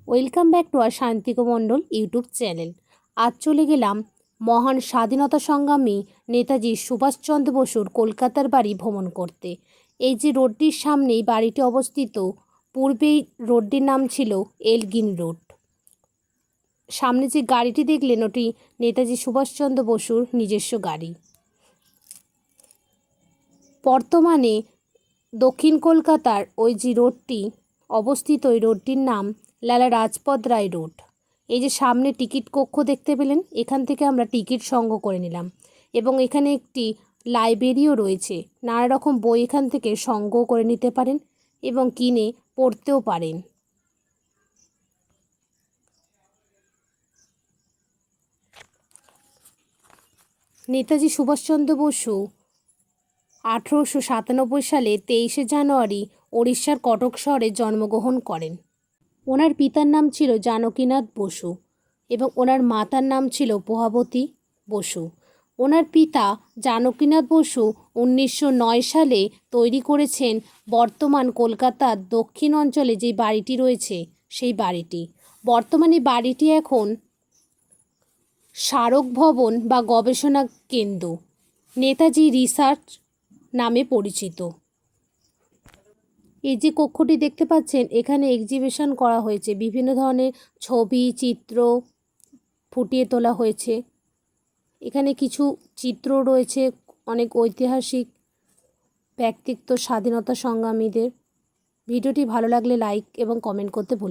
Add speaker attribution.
Speaker 1: Welcome back to আর Shantiko Mondal YouTube channel. আজ চলে গেলাম মহান স্বাধীনতা সংগ্রামী নেতাজি সুভাষচন্দ্র বসুর কলকাতার বাড়ি ভ্রমণ করতে। এই যে রোডটির সামনেই বাড়িটি অবস্থিত, পূর্বেই রোডটির নাম ছিল এলগিন রোড। সামনে যে গাড়িটি দেখলেন ওটি নেতাজি সুভাষচন্দ্র বসুর নিজস্ব গাড়ি। বর্তমানে দক্ষিণ কলকাতার ওই যে রোডটি অবস্থিত, ওই রোডটির নাম লালা রাজপথ রায় রোড। এই যে সামনে টিকিট কক্ষ দেখতে পেলেন, এখান থেকে আমরা টিকিট সংগ্রহ করে নিলাম এবং এখানে একটি লাইব্রেরিও রয়েছে। নানা রকম বই এখান থেকে সংগ্রহ করে নিতে পারেন এবং কিনে পড়তেও পারেন। নেতাজি সুভাষচন্দ্র বসু 1897 সালে 23শে জানুয়ারি ওড়িশার কটক শহরে জন্মগ্রহণ করেন। ওনার পিতার নাম ছিল জানকীনাথ বসু এবং ওনার মাতার নাম ছিল প্রভাবতী বসু। ওনার পিতা জানকীনাথ বসু 1909 সালে তৈরি করেছেন বর্তমান কলকাতার দক্ষিণ অঞ্চলে যে বাড়িটি রয়েছে সেই বাড়িটি। বর্তমানে বাড়িটি এখন স্মারক ভবন বা গবেষণা কেন্দ্র, নেতাজি রিসার্চ নামে পরিচিত। এই যে কক্ষটি দেখতে পাচ্ছেন, এখানে এক্সিবিশন করা হয়েছে, বিভিন্ন ধরনের ছবি চিত্র ফুটিয়ে তোলা হয়েছে। এখানে কিছু চিত্র রয়েছে অনেক ঐতিহাসিক ব্যক্তিত্ব, স্বাধীনতা সংগ্রামীদের। ভিডিওটি ভালো লাগলে লাইক এবং কমেন্ট করতে ভুলবেন না।